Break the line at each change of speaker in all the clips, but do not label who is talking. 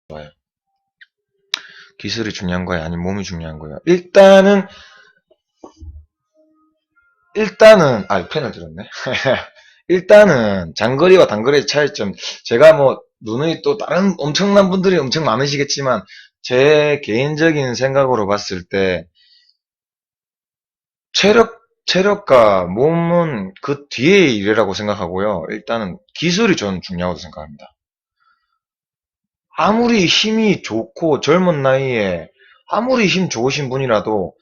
좋아요. 기술이 중요한 거예요? 아니면 몸이 중요한 거예요? 일단은, 펜을 들었네. 일단은, 장거리와 단거리의 차이점, 제가 뭐, 누누이 또 다른 엄청난 분들이 엄청 많으시겠지만, 제 개인적인 생각으로 봤을 때, 체력과 몸은 그 뒤의 일이라고 생각하고요. 일단은, 기술이 저는 중요하다고 생각합니다. 아무리 힘이 좋고 젊은 나이에 아무리 힘 좋으신 분이라도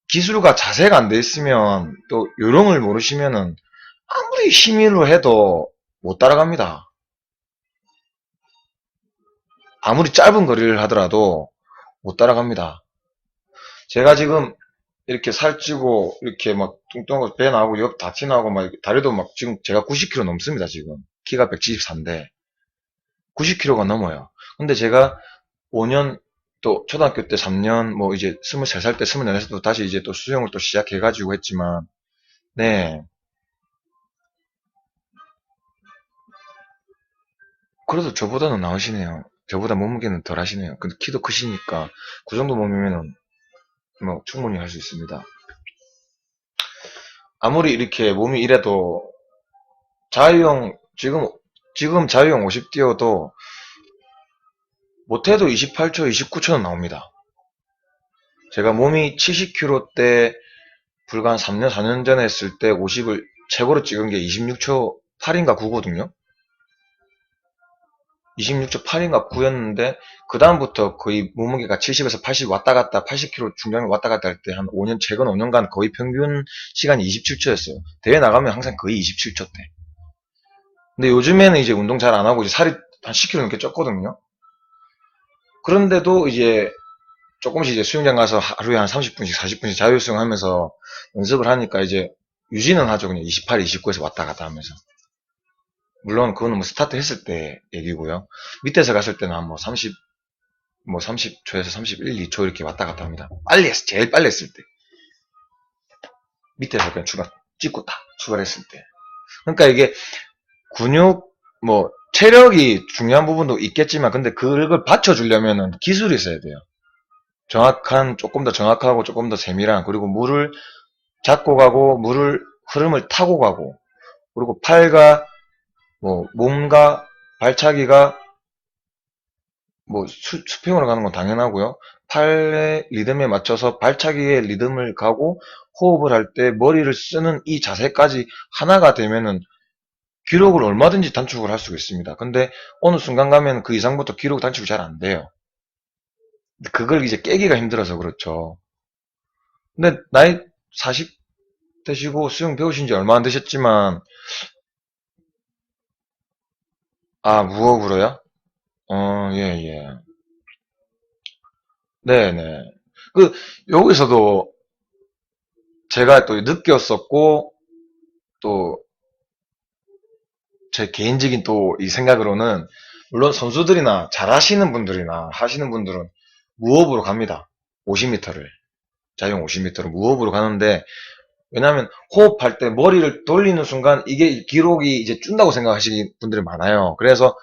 기술과 자세가 안 돼 있으면 또 요령을 모르시면은 아무리 힘으로 해도 못 따라갑니다. 아무리 짧은 거리를 하더라도 못 따라갑니다. 제가 지금 이렇게 살찌고 이렇게 막 뚱뚱하고 배 나오고 옆 다치 나오고 막 다리도 막 지금 제가 90kg 넘습니다. 지금 키가 174인데 90kg가 넘어요. 근데 제가 5년 또 초등학교 때 3년 뭐 이제 23살 때 24살 때 다시 이제 또 수영을 또 시작해가지고 했지만 네 그래도 저보다는 나으시네요. 저보다 몸무게는 덜 하시네요. 근데 키도 크시니까 그 정도 몸이면은 뭐 충분히 할 수 있습니다. 아무리 이렇게 몸이 이래도 자유형 지금 자유형 50 뛰어도 못해도 28초, 29초는 나옵니다. 제가 몸이 70kg 때 불과 한 3년, 4년 전에 했을 때 50을 최고로 찍은 게 26초 8인가 9거든요. 26초 8인가 9였는데 그 다음부터 거의 몸무게가 70에서 80 왔다 갔다 80kg 중량을 왔다 갔다 할 때 한 5년 최근 5년간 거의 평균 시간이 27초였어요. 대회 나가면 항상 거의 27초 대. 근데 요즘에는 이제 운동 잘 안 하고 이제 살이 한 10kg 넘게 쪘거든요. 그런데도 이제 조금씩 이제 수영장 가서 하루에 한 30분씩 40분씩 자유수영 하면서 연습을 하니까 이제 유지는 하죠. 그냥 28, 29에서 왔다 갔다 하면서. 물론 그거는 뭐 스타트 했을 때 얘기고요. 밑에서 갔을 때는 한 뭐 30, 뭐 30초에서 31, 2초 이렇게 왔다 갔다 합니다. 빨리 했을, 제일 빨리 했을 때. 밑에서 그냥 찍고 딱 출발했을 때. 그러니까 이게 근육, 뭐, 체력이 중요한 부분도 있겠지만, 근데 그걸 받쳐주려면은 기술이 있어야 돼요. 조금 더 정확하고 조금 더 세밀한, 그리고 물을 잡고 가고, 물을 흐름을 타고 가고, 그리고 팔과, 뭐, 몸과 발차기가 뭐 수평으로 가는 건 당연하고요. 팔의 리듬에 맞춰서 발차기의 리듬을 가고 호흡을 할 때 머리를 쓰는 이 자세까지 하나가 되면은 기록을 얼마든지 단축을 할 수가 있습니다. 근데 어느 순간 가면 그 이상부터 기록 단축이 잘 안 돼요. 그걸 이제 깨기가 힘들어서 그렇죠. 근데 나이 40 되시고 수영 배우신 지 얼마 안 되셨지만 아 무업으로요? 예, 예. 네네. 그 여기서도 제가 또 느꼈었고 또 제 개인적인 또 이 생각으로는 물론 선수들이나 잘하시는 분들이나 하시는 분들은 무업으로 갑니다. 50m를 자유형 50m를 무업으로 가는데 왜냐하면 호흡할 때 머리를 돌리는 순간 이게 기록이 이제 준다고 생각하시는 분들이 많아요. 그래서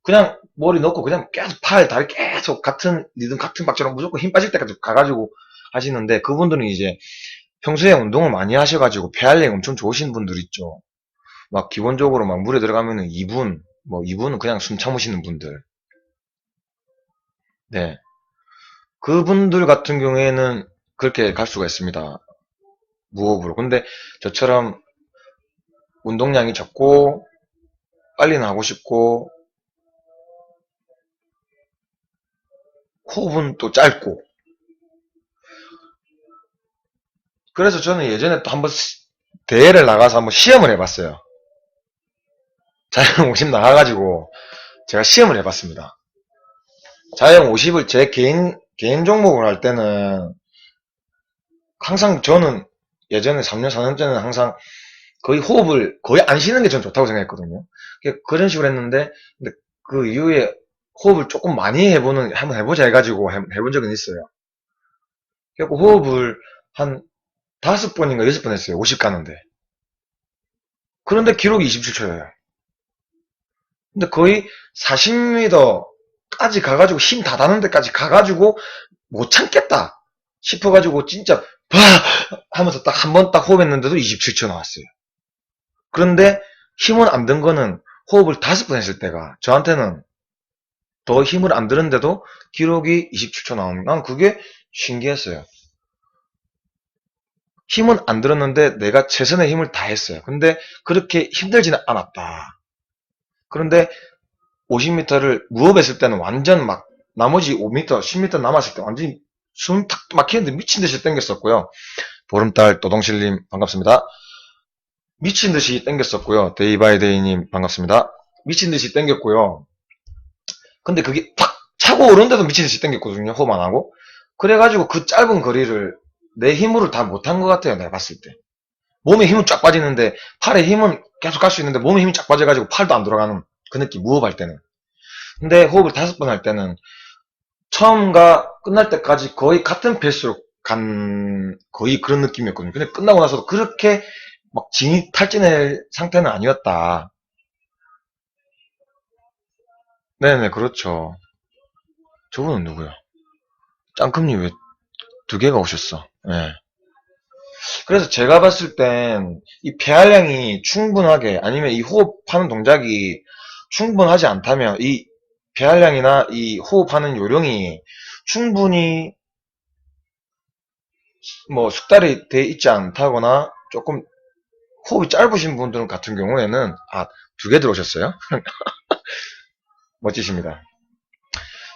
그냥 머리 넣고 그냥 계속 팔, 다리 계속 같은 리듬 같은 박자로 무조건 힘 빠질 때까지 가가지고 하시는데 그분들은 이제 평소에 운동을 많이 하셔가지고 폐활량이 엄청 좋으신 분들 있죠. 막 기본적으로 막 물에 들어가면은 2분, 뭐 2분은 그냥 숨 참으시는 분들. 네. 그분들 같은 경우에는 그렇게 갈 수가 있습니다. 무호흡으로. 근데 저처럼 운동량이 적고 빨리 나고 싶고 호흡은 또 짧고 그래서 저는 예전에 또 한번 대회를 나가서 한번 시험을 해봤어요. 자영 50 나가가지고 제가 시험을 해봤습니다. 자영 50을 제 개인 종목을 할 때는 항상 저는 예전에 3년, 4년 전에는 항상 거의 호흡을 거의 안 쉬는 게 전 좋다고 생각했거든요. 그런 식으로 했는데, 근데 그 이후에 호흡을 조금 많이 한번 해보자 해가지고 해본 적은 있어요. 그래서 호흡을 한 5번인가 6번 했어요. 50 가는데. 그런데 기록이 27초예요. 근데 거의 40m 까지 가가지고 힘 다 닿는 데까지 가가지고 못 참겠다 싶어가지고 진짜 봐 하면서 딱 한 번 딱 호흡했는데도 27초 나왔어요. 그런데 힘은 안 든 거는 호흡을 5번 했을 때가 저한테는 더 힘을 안 드는데도 기록이 27초 나오는 난 그게 신기했어요. 힘은 안 들었는데 내가 최선의 힘을 다했어요. 근데 그렇게 힘들지는 않았다. 그런데 50m를 무업했을 때는 완전 막 나머지 5m, 10m 남았을 때 완전히 숨 탁 막히는데 미친 듯이 땡겼었고요. 보름달 또동실님 반갑습니다. 미친 듯이 땡겼었고요. 데이바이데이님 반갑습니다. 미친 듯이 땡겼고요. 근데 그게 탁 차고 오른데도 미친 듯이 땡겼거든요. 호흡 안 하고. 그래가지고 그 짧은 거리를 내 힘으로 다 못한 것 같아요. 내가 봤을 때. 몸에 힘은 쫙 빠지는데 팔에 힘은 계속 갈 수 있는데 몸에 힘이 쫙 빠져가지고 팔도 안 돌아가는 그 느낌. 무호흡할 때는. 근데 호흡을 5번 할 때는 처음과 끝날 때까지 거의 같은 페이스로 간 거의 그런 느낌이었거든요. 근데 끝나고 나서도 그렇게 막 진이 탈진할 상태는 아니었다. 네네, 그렇죠. 저분은 누구야? 짱금님 왜 2개가 오셨어? 네. 그래서 제가 봤을 땐 이 폐활량이 충분하게 아니면 이 호흡하는 동작이 충분하지 않다면 이 폐활량이나 이 호흡하는 요령이 충분히 뭐 숙달이 돼 있지 않다거나 조금 호흡이 짧으신 분들 같은 경우에는 2개 들어오셨어요? 멋지십니다.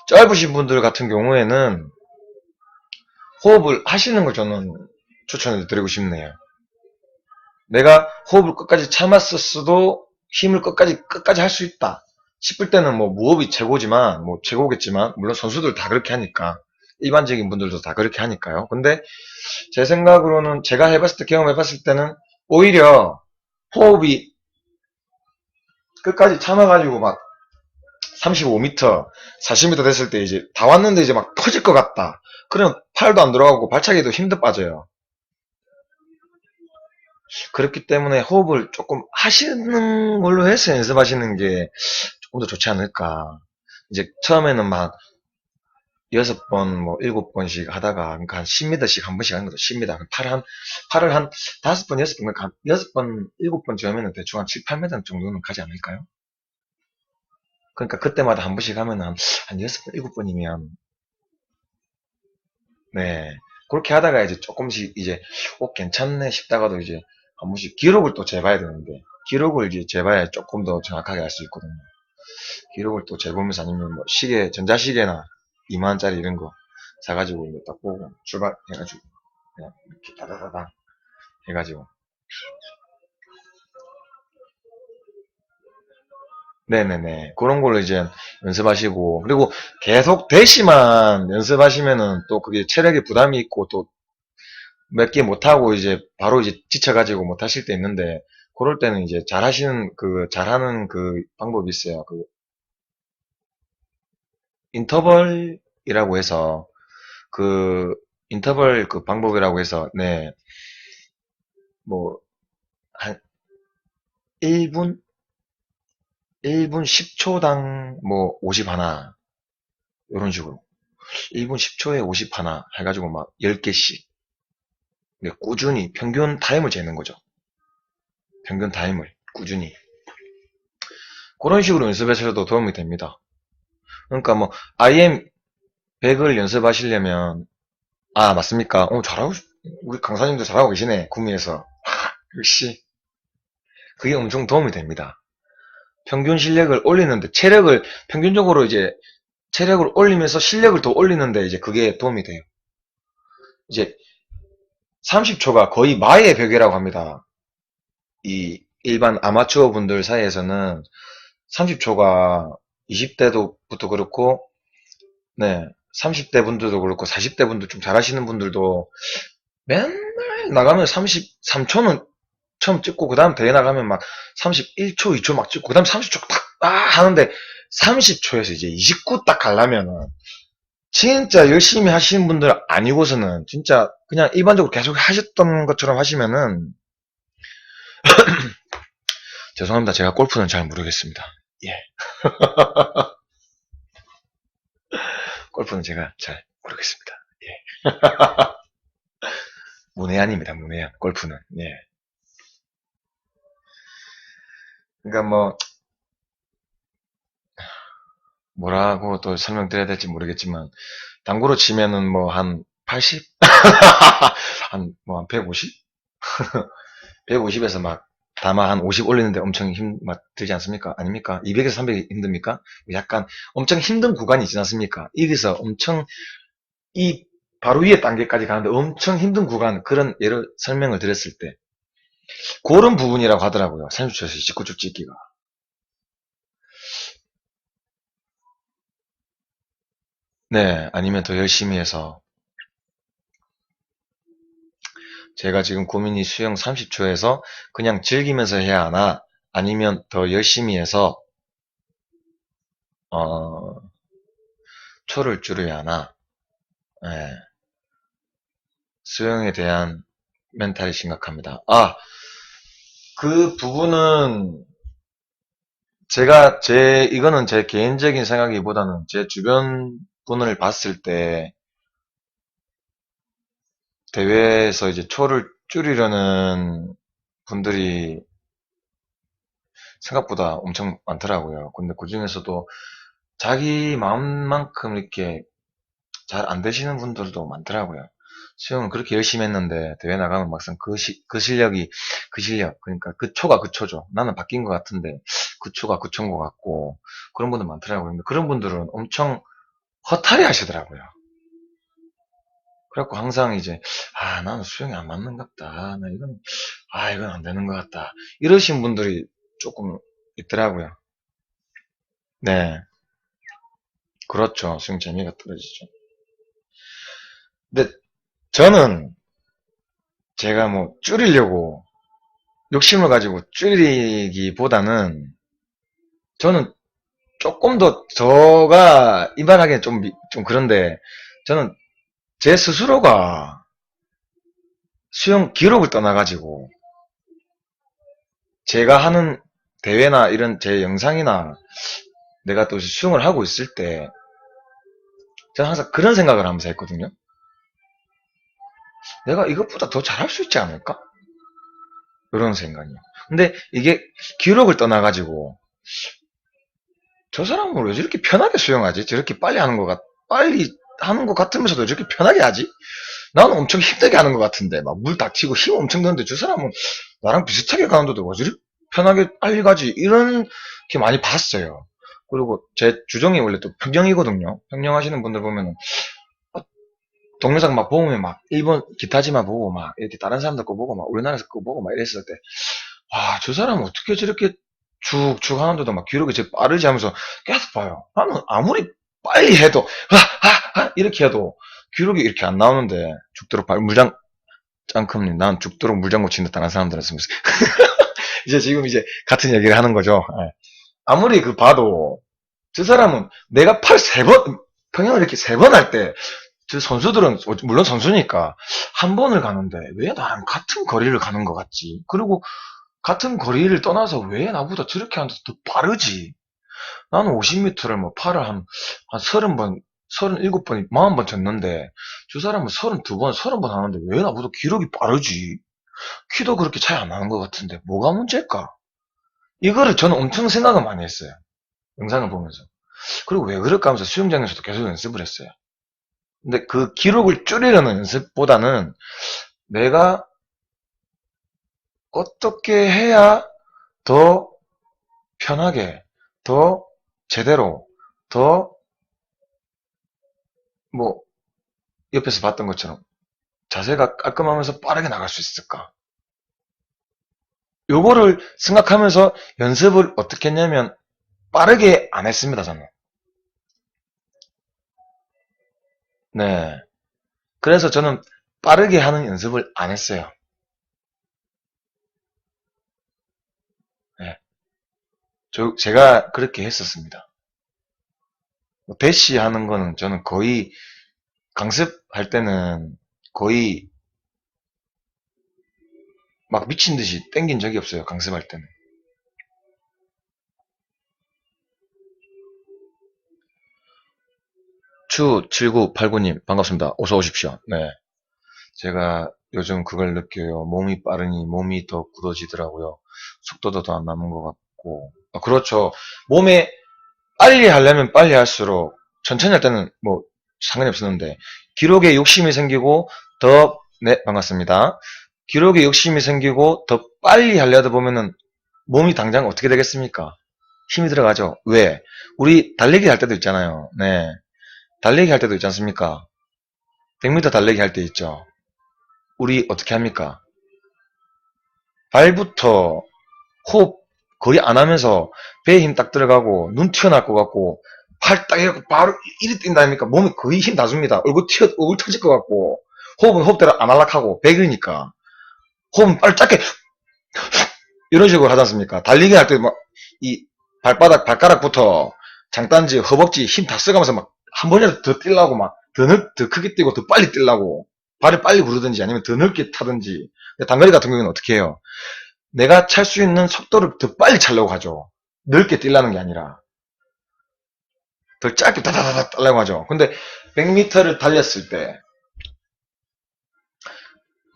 짧으신 분들 같은 경우에는 호흡을 하시는 걸 저는 추천해 드리고 싶네요. 내가 호흡을 끝까지 참았었어도 힘을 끝까지 할 수 있다 싶을 때는 뭐 무호흡이 최고지만 뭐 최고겠지만 물론 선수들 다 그렇게 하니까 일반적인 분들도 다 그렇게 하니까요. 근데 제 생각으로는 제가 해봤을 때 경험해봤을 때는 오히려 호흡이 끝까지 참아가지고 막 35m, 40m 됐을 때 이제 다 왔는데 이제 막 터질 것 같다. 그럼 팔도 안 들어가고 발차기도 힘도 빠져요. 그렇기 때문에 호흡을 조금 하시는 걸로 해서 연습하시는 게 조금 더 좋지 않을까. 이제 처음에는 막 6번, 뭐 7번씩 하다가 그러니까 한 10m씩 한 번씩 하는 거죠. 10m. 팔을 한 5번, 6번, 그러니까 6번, 7번 정하면 대충 한 7, 8m 정도는 가지 않을까요? 그러니까 그때마다 한 번씩 하면 한 6번, 7번이면 네. 그렇게 하다가 이제 조금씩 이제 괜찮네 싶다가도 이제 한 번씩 기록을 또 재봐야 되는데 기록을 이제 재봐야 조금 더 정확하게 알 수 있거든요. 기록을 또 재보면서 아니면 뭐 시계, 전자시계나 2만원짜리 이런 거 사가지고 이제 딱 보고 출발해가지고 그냥 이렇게 다다다다 해가지고 네네네 그런 걸로 이제 연습하시고 그리고 계속 대시만 연습하시면은 또 그게 체력에 부담이 있고 또 몇 개 못하고 이제 바로 이제 지쳐가지고 못하실 때 있는데 그럴 때는 이제 잘하는 그 방법이 있어요. 그 인터벌이라고 해서 그 인터벌 그 방법이라고 해서 네 뭐 한 1분 1분 10초당 뭐 50 하나 이런 식으로 1분 10초에 50 하나 해가지고 막 10개씩 꾸준히 평균 타임을 재는 거죠. 평균 타임을 꾸준히 그런 식으로 연습하셔도 도움이 됩니다. 그러니까 뭐 IM 100을 연습하시려면 맞습니까? 우리 강사님도 잘하고 계시네 구미에서 역시 그게 엄청 도움이 됩니다. 평균 실력을 올리는데 평균적으로 이제 체력을 올리면서 실력을 더 올리는데 이제 그게 도움이 돼요. 이제 30초가 거의 마의 벽이라고 합니다. 이 일반 아마추어 분들 사이에서는 30초가 20대도부터 그렇고 네 30대 분들도 그렇고 40대 분들 좀 잘하시는 분들도 맨날 나가면 33초는 처음 찍고 그 다음 대회 나가면 막 31초, 2초 막 찍고 그 다음 30초 딱 하는데 30초에서 이제 29 딱 가려면은 진짜 열심히 하시는 분들 아니고서는 진짜 그냥 일반적으로 계속 하셨던 것처럼 하시면은 죄송합니다. 제가 골프는 잘 모르겠습니다. 예. 골프는 제가 잘 모르겠습니다. 예. 문외한입니다, 문외한. 골프는. 예. 그러니까 뭐, 뭐라고 또 설명드려야 될지 모르겠지만, 당구로 치면은 뭐 한 80? 한 150? 150에서 막 다마 한 50 올리는데 엄청 막 들지 않습니까? 아닙니까? 200에서 300이 힘듭니까? 약간 엄청 힘든 구간이 있지 않습니까? 여기서 엄청 이 바로 위에 단계까지 가는데 엄청 힘든 구간, 그런 예를 설명을 드렸을 때 그런 부분이라고 하더라고요. 30초에서 29초 찍기가. 네, 아니면 더 열심히 해서 제가 지금 고민이 수영 30초에서 그냥 즐기면서 해야 하나, 아니면 더 열심히 해서 초를 줄여야 하나. 예, 수영에 대한 멘탈이 심각합니다. 아, 그 부분은 이거는 제 개인적인 생각이보다는 제 주변 분을 봤을 때 대회에서 이제 초를 줄이려는 분들이 생각보다 엄청 많더라고요. 근데 그 중에서도 자기 마음만큼 이렇게 잘 안 되시는 분들도 많더라고요. 수영은 그렇게 열심히 했는데 대회 나가면 막상 그 실력이 그 실력, 그러니까 그 초가 그 초죠. 나는 바뀐 것 같은데 그 초가 그 초인 것 같고, 그런 분들 많더라고요. 근데 그런 분들은 엄청 허탈해 하시더라고요. 그래갖고 항상 이제 나는 수영이 안 맞는갑다. 이건 안 되는 것 같다. 이러신 분들이 조금 있더라고요. 네, 그렇죠. 수영 재미가 떨어지죠. 근데 저는 제가 뭐 줄이려고 욕심을 가지고 줄이기보다는, 저는 조금 더 저가 이 말하기엔 좀 그런데, 저는 제 스스로가 수영 기록을 떠나가지고 제가 하는 대회나 이런 제 영상이나 내가 또 수영을 하고 있을 때 저는 항상 그런 생각을 하면서 했거든요. 내가 이것보다 더 잘할 수 있지 않을까? 이런 생각이요. 근데 이게 기록을 떠나가지고 저 사람은 왜 저렇게 편하게 수영하지? 저렇게 빨리 하는 것 같으면서도 저렇게 편하게 하지? 나는 엄청 힘들게 하는 것 같은데, 막 물 닥치고 힘 엄청 드는데 저 사람은 나랑 비슷하게 가는데도 왜 저렇게 편하게 빨리 가지? 이런 게 많이 봤어요. 그리고 제 주종이 원래 또 평영이거든요. 평영 하시는 분들 보면은 동영상 막 보면 막 일본 기타지만 보고 막 이렇게 다른 사람들 거 보고 막 우리나라에서 거 보고 막 이랬을 때, 저 사람은 어떻게 저렇게 쭉쭉 하는데도 막 기록이 제일 빠르지 하면서 계속 봐요. 나는 아무리 빨리 해도 이렇게 해도 기록이 이렇게 안 나오는데, 죽도록 물장 짱큼님, 난 죽도록 물장구 친다 다른 사람들은 쓰면서 이제 지금 이제 같은 얘기를 하는 거죠. 예. 아무리 봐도 저 사람은 내가 팔 세 번 평형을 이렇게 세 번 할 때, 저 선수들은 물론 선수니까 한 번을 가는데 왜 나랑 같은 거리를 가는 것 같지? 그리고 같은 거리를 떠나서 왜 나보다 저렇게 하는데 더 빠르지? 나는 50m를 뭐 팔을 한 30번, 37번, 40번 쳤는데 저 사람은 32번, 30번 하는데 왜 나보다 기록이 빠르지? 키도 그렇게 차이 안 나는 것 같은데 뭐가 문제일까? 이거를 저는 엄청 생각을 많이 했어요. 영상을 보면서. 그리고 왜 그럴까 하면서 수영장에서도 계속 연습을 했어요. 근데 그 기록을 줄이려는 연습보다는 내가 어떻게 해야 더 편하게, 더 제대로, 더 뭐 옆에서 봤던 것처럼 자세가 깔끔하면서 빠르게 나갈 수 있을까? 요거를 생각하면서 연습을 어떻게 했냐면 빠르게 안 했습니다, 저는. 네. 그래서 저는 빠르게 하는 연습을 안 했어요. 네. 제가 그렇게 했었습니다. 뭐 대시 하는 거는 저는 거의 강습할 때는 거의 막 미친 듯이 땡긴 적이 없어요, 강습할 때는. 추7989님, 반갑습니다. 어서 오십시오. 네. 제가 요즘 그걸 느껴요. 몸이 빠르니 몸이 더 굳어지더라고요. 속도도 더 안 남은 것 같고. 아, 그렇죠. 몸에 빨리 하려면 빨리 할수록 천천히 할 때는 뭐 상관이 없었는데 기록에 욕심이 생기고 더, 네, 반갑습니다. 기록에 욕심이 생기고 더 빨리 하려다 보면은 몸이 당장 어떻게 되겠습니까? 힘이 들어가죠. 왜? 우리 달리기 할 때도 있잖아요. 네. 달리기 할 때도 있지 않습니까? 100m 달리기 할 때 있죠. 우리 어떻게 합니까? 발부터 호흡 거의 안 하면서 배에 힘 딱 들어가고 눈 튀어나올 것 같고 팔 딱 이렇게 바로 이리 뛴다니까 몸이 거의 힘 다 줍니다. 얼굴 터질 것 같고 호흡은 호흡대로 안 할락하고 100이니까 호흡은 빨리 짧게 이런 식으로 하지 않습니까? 달리기 할 때 막 이 발가락부터 장단지, 허벅지 힘 다 써가면서 막 한 번이라도 더 뛰려고 막 더 크게 뛰고 더 빨리 뛰려고 발을 빨리 구르든지 아니면 더 넓게 타든지. 단거리 같은 경우는 어떻게 해요? 내가 찰 수 있는 속도를 더 빨리 차려고 하죠. 넓게 뛰려는 게 아니라 더 짧게 다다다다 뛰려고 하죠. 근데 100m를 달렸을 때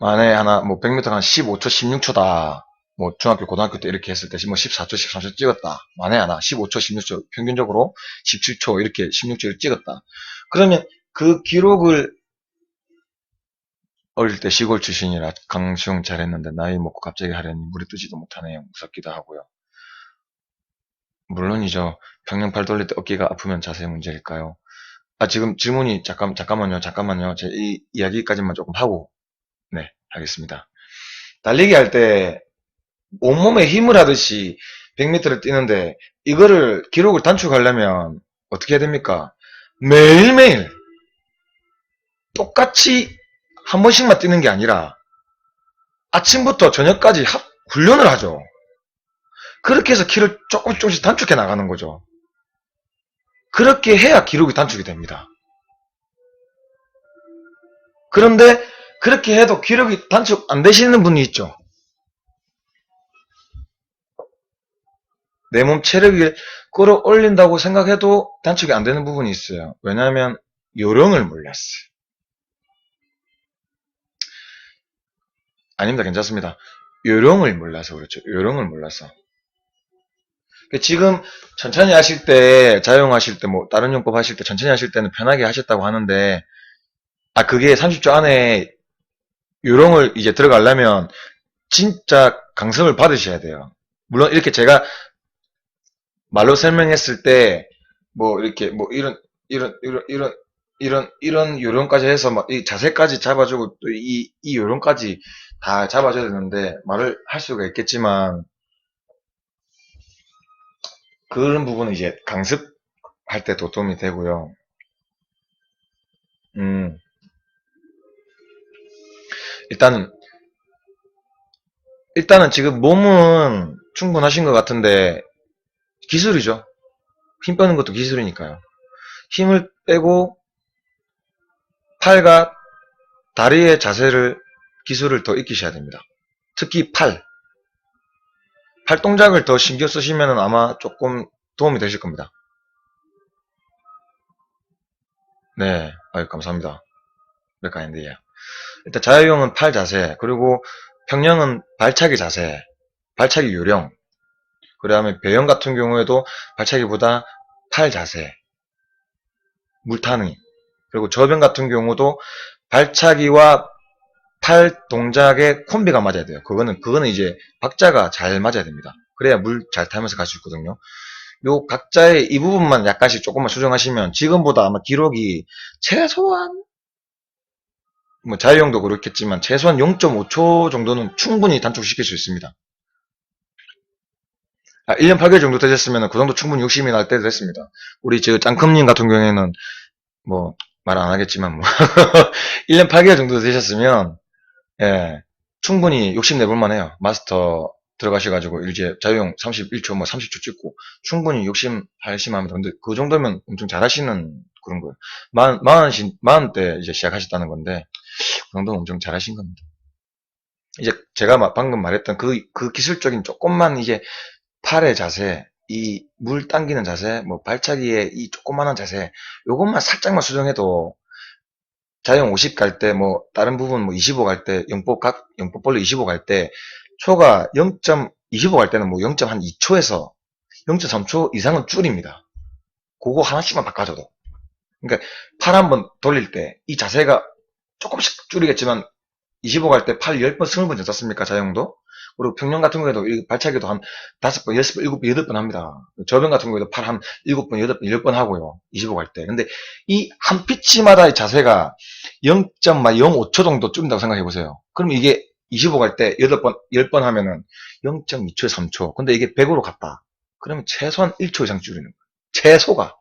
만에 하나 뭐 100m 한 15초, 16초다. 뭐 중학교, 고등학교 때 이렇게 했을 때 뭐 14초, 13초 찍었다. 만에 하나 15초, 16초 평균적으로 17초 이렇게 16초를 찍었다. 그러면 그 기록을 어릴 때 시골 출신이라 강수영 잘했는데 나이 먹고 갑자기 하려니 물에 뜨지도 못하네요. 무섭기도 하고요. 물론이죠. 평년 팔 돌릴 때 어깨가 아프면 자세 문제일까요? 아, 지금 질문이 잠깐만요. 제 이 이야기까지만 조금 하고, 네, 하겠습니다. 달리기 할 때 온몸에 힘을 하듯이 100m를 뛰는데 이거를 기록을 단축하려면 어떻게 해야 됩니까? 매일매일 똑같이 한 번씩만 뛰는 게 아니라 아침부터 저녁까지 훈련을 하죠. 그렇게 해서 키를 조금씩 단축해 나가는 거죠. 그렇게 해야 기록이 단축이 됩니다. 그런데 그렇게 해도 기록이 단축 안 되시는 분이 있죠. 내 몸 체력을 끌어올린다고 생각해도 단축이 안 되는 부분이 있어요. 왜냐하면 요령을 몰랐어요. 아닙니다. 괜찮습니다. 요령을 몰라서 그렇죠. 요령을 몰라서. 지금 천천히 하실 때, 자영하실 때, 뭐 다른 용법 하실 때 천천히 하실 때는 편하게 하셨다고 하는데, 아, 그게 30초 안에 요령을 이제 들어가려면 진짜 강습을 받으셔야 돼요. 물론 이렇게 제가 말로 설명했을 때 뭐 이렇게 뭐 이런 요령까지 해서 막 이 자세까지 잡아주고 또 이 요령까지 다 잡아줘야 되는데 말을 할 수가 있겠지만 그런 부분은 이제 강습할 때도 도움이 되고요. 음, 일단은 지금 몸은 충분하신 것 같은데 기술이죠. 힘 빼는 것도 기술이니까요. 힘을 빼고 팔과 다리의 자세를 기술을 더 익히셔야 됩니다. 특히 팔 동작을 더 신경 쓰시면 아마 조금 도움이 되실 겁니다. 네, 아유 감사합니다. 맥카인드예. 일단 자유형은 팔 자세, 그리고 평형은 발차기 자세, 발차기 요령. 그 다음에 배영 같은 경우에도 발차기보다 팔 자세, 물타기. 그리고 저병 같은 경우도 발차기와 팔 동작의 콤비가 맞아야 돼요. 그거는 이제 박자가 잘 맞아야 됩니다. 그래야 물 잘 타면서 갈 수 있거든요. 요 각자의 이 부분만 약간씩 조금만 수정하시면 지금보다 아마 기록이 최소한 뭐 자유형도 그렇겠지만 최소한 0.5초 정도는 충분히 단축시킬 수 있습니다. 1년 8개월 정도 되셨으면 그 정도 충분히 욕심이 날 때도 됐습니다. 우리 저 짱컴님 같은 경우에는 뭐 말 안 하겠지만 뭐 1년 8개월 정도 되셨으면 예, 충분히 욕심 내볼 만해요. 마스터 들어가셔가지고 이제 자유형 31초 뭐 30초 찍고 충분히 욕심 하시면 근데 그 정도면 엄청 잘하시는 그런 거예요. 마흔 때 이제 시작하셨다는 건데 그 정도면 엄청 잘하신 겁니다. 이제 제가 방금 말했던 그 기술적인 조금만 이제 팔의 자세, 이 물 당기는 자세, 뭐 발차기의 이 조그마한 자세, 요것만 살짝만 수정해도 자영 50 갈 때, 뭐 다른 부분 뭐 25 갈 때, 영법 볼로 25 갈 때, 초가 0.25 갈 때는 뭐 0.2초에서 0.3초 이상은 줄입니다. 그거 하나씩만 바꿔줘도. 그러니까 팔 한번 돌릴 때 이 자세가 조금씩 줄이겠지만 25 갈 때 팔 10번, 20번 되지 않습니까? 자영도. 그리고 평년 같은 경우에도 발차기도 한 5번, 6번, 7번, 8번 합니다. 저변 같은 경우에도 팔 한 7번, 8번, 10번 하고요. 25 갈 때. 근데 이 한 피치마다의 자세가 0.05초 정도 줄인다고 생각해 보세요. 그럼 이게 25 갈 때 8번, 10번 하면은 0.2초에 3초. 근데 이게 100으로 갔다. 그러면 최소한 1초 이상 줄이는 거예요. 최소가.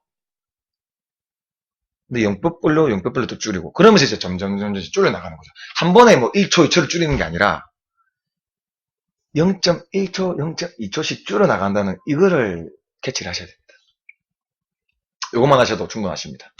근데 영뼈별로 또 줄이고. 그러면서 이제 점점 줄여나가는 거죠. 한 번에 뭐 1초, 2초를 줄이는 게 아니라 0.1초, 0.2초씩 줄여나간다는 이거를 캐치를 하셔야 됩니다. 이것만 하셔도 충분하십니다.